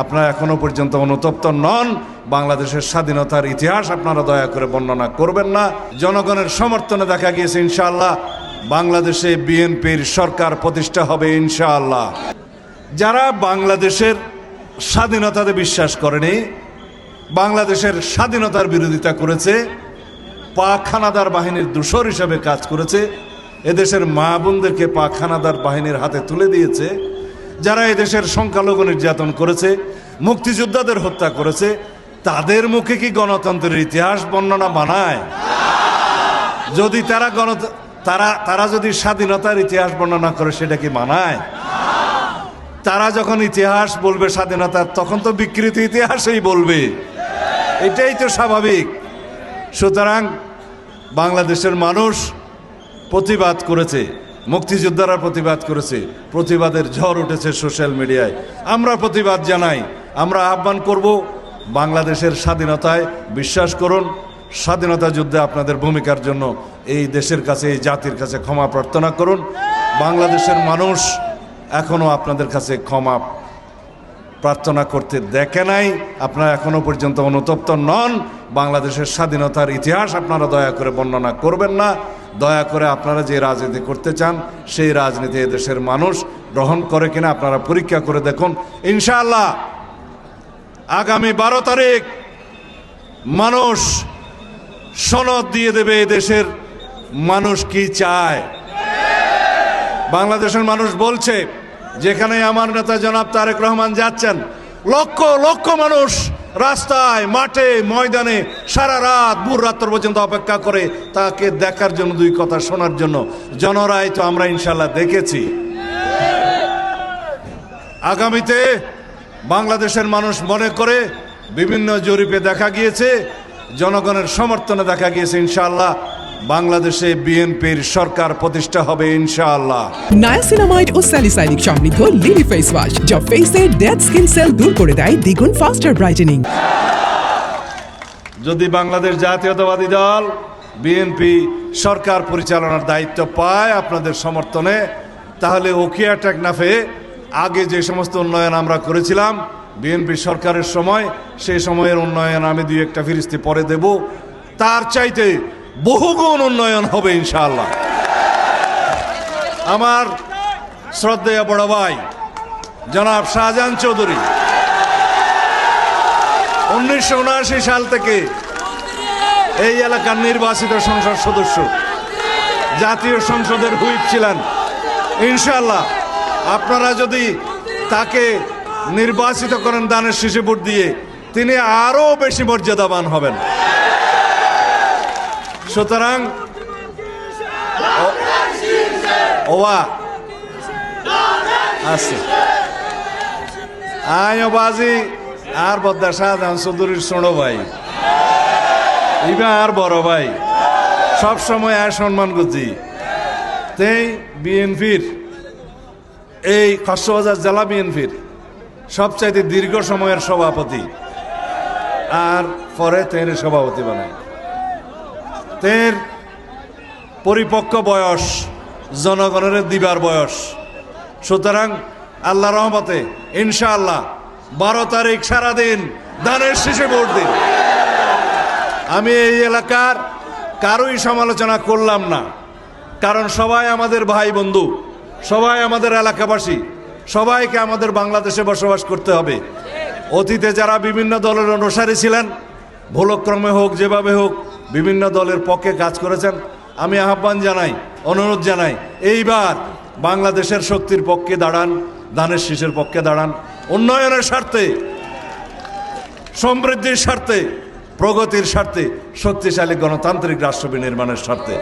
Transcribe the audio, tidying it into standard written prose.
আপনারা এখনো পর্যন্ত অনুতপ্ত নন। বাংলাদেশের স্বাধীনতার ইতিহাস আপনারা দয়া করে বর্ণনা করবেন না। জনগণের সমর্থনে দেখা গিয়েছে ইনশাআল্লাহ বাংলাদেশে বিএনপির সরকার প্রতিষ্ঠা হবে ইনশাআল্লাহ। যারা বাংলাদেশের স্বাধীনতাতে বিশ্বাস করেনি, বাংলাদেশের স্বাধীনতার বিরোধিতা করেছে, পাক হানাদার বাহিনীর দূষর হিসাবে কাজ করেছে, এদেশের মা বোনদেরকে পাক হানাদার বাহিনীর হাতে তুলে দিয়েছে, যারা এদেশের সংখ্যালঘু নির্যাতন করেছে, মুক্তিযোদ্ধাদের হত্যা করেছে, তাদের মুখে কি গণতন্ত্রের ইতিহাস বর্ণনা মানায়? যদি তারা যদি স্বাধীনতার ইতিহাস বর্ণনা করে সেটা কি মানায়? তারা যখন ইতিহাস বলবে স্বাধীনতার, তখন তো বিকৃত ইতিহাসই বলবে, এটাই তো স্বাভাবিক। সুতরাং বাংলাদেশের মানুষ প্রতিবাদ করেছে, মুক্তিযোদ্ধারা প্রতিবাদ করেছে, প্রতিবাদের ঝড় উঠেছে সোশ্যাল মিডিয়ায়। আমরা প্রতিবাদ জানাই, আমরা আহ্বান করব বাংলাদেশের স্বাধীনতায় বিশ্বাস করুন। স্বাধীনতা যুদ্ধে আপনাদের ভূমিকার জন্য এই দেশের কাছে, এই জাতির কাছে ক্ষমা প্রার্থনা করুন। বাংলাদেশের মানুষ এখনও আপনাদের কাছে ক্ষমা প্রার্থনা করতে দেখে নাই। আপনারা এখনো পর্যন্ত অনুতপ্ত নন। বাংলাদেশের স্বাধীনতার ইতিহাস আপনারা দয়া করে বর্ণনা করবেন না। দয়া করে আপনারা যে রাজনীতি করতে চান সেই রাজনীতি এদেশের মানুষ গ্রহণ করে কিনা আপনারা পরীক্ষা করে দেখুন। ইনশাআল্লাহ আগামী 12 তারিখ মানুষ সনদ দিয়ে দেবে এদেশের মানুষ কি চায়। বাংলাদেশের মানুষ বলছে, যেখানে আমার নেতা জনাব তারেক রহমান যাচ্ছেন, লক্ষ লক্ষ মানুষ রাস্তায়, মাঠে, ময়দানে সারা রাত ভোর রাত্র পর্যন্ত অপেক্ষা করে তাকে দেখার জন্য, দুই কথা শোনার জন্য। জনরায় তো আমরা ইনশাল্লাহ দেখেছি। আগামীতে বাংলাদেশের মানুষ মনে করে, বিভিন্ন জরিপে দেখা গিয়েছে, জনগণের সমর্থনে দেখা গিয়েছে ইনশাআল্লাহ বাংলাদেশে বিএনপির সরকার প্রতিষ্ঠা হবে ইনশাআল্লাহ। নায়াসিনামাইড ও স্যালিসাইলিক সমৃদ্ধ লিলি ফেস ওয়াশ, যা ফেসের ডেড স্কিন সেল দূর করে দেয় দ্বিগুণ ফাস্টার ব্রাইটেনিং। যদি বাংলাদেশ জাতীয়তাবাদী দল বিএনপি সরকার পরিচালনার দায়িত্ব পায় আপনাদের সমর্থনে, তাহলে ওকিয়া টেকনাফে আগে যে সমস্ত উন্নয়ন আমরা করেছিলাম বিএনপি সরকারের সময়, সেই সময়ের উন্নয়ন আমি দুই একটা ফিরিস্তি পরে দেব, তার চাইতে বহুগুণ উন্নয়ন হবে ইনশাআল্লাহ। আমার শ্রদ্ধেয় বড় ভাই জনাব শাহজাহান চৌধুরী 1979 সাল থেকে এই এলাকার নির্বাচিত সংসদ সদস্য, জাতীয় সংসদের হুইপ ছিলেন। ইনশাআল্লাহ আপনারা যদি তাকে নির্বাচিত করেন দানের শীষে ভোট দিয়ে, তিনি আরো বেশি মর্যাদাবান হবেন। সুতরাং ওয়া আছে আয় বাজি আর বদ্দা শাহজাহান চৌধুরীর ছোট ভাই, ইবা আর বড় ভাই, সব সময় আর সম্মান করছি। তেই বিএনপির এই কক্সবাজার জেলা বিএনপির সবচাইতে দীর্ঘ সময়ের সভাপতি, আর পরে তের সভাপতি বানায়। তের পরিপক্ক বয়স, জনগণের দিবার বয়স। সুতরাং আল্লাহ রহমতে ইনশাআল্লাহ 12 তারিখ সারাদিন দানের শীষে ভোট দিন। আমি এই এলাকার কারোই সমালোচনা করলাম না, কারণ সবাই আমাদের ভাই বন্ধু, সবাই আমাদের এলাকাবাসী, সবাইকে আমাদের বাংলাদেশে বসবাস করতে হবে। অতীতে যারা বিভিন্ন দলের অনুসারী ছিলেন, ভুলক্রমে হোক যেভাবে হোক বিভিন্ন দলের পক্ষে কাজ করেছেন, আমি আহ্বান জানাই, অনুরোধ জানাই, এইবার বাংলাদেশের শক্তির পক্ষে দাঁড়ান, দানের শীষের পক্ষে দাঁড়ান, উন্নয়নের স্বার্থে, সমৃদ্ধির স্বার্থে, প্রগতির স্বার্থে, শক্তিশালী গণতান্ত্রিক রাষ্ট্র বিনির্মাণের স্বার্থে।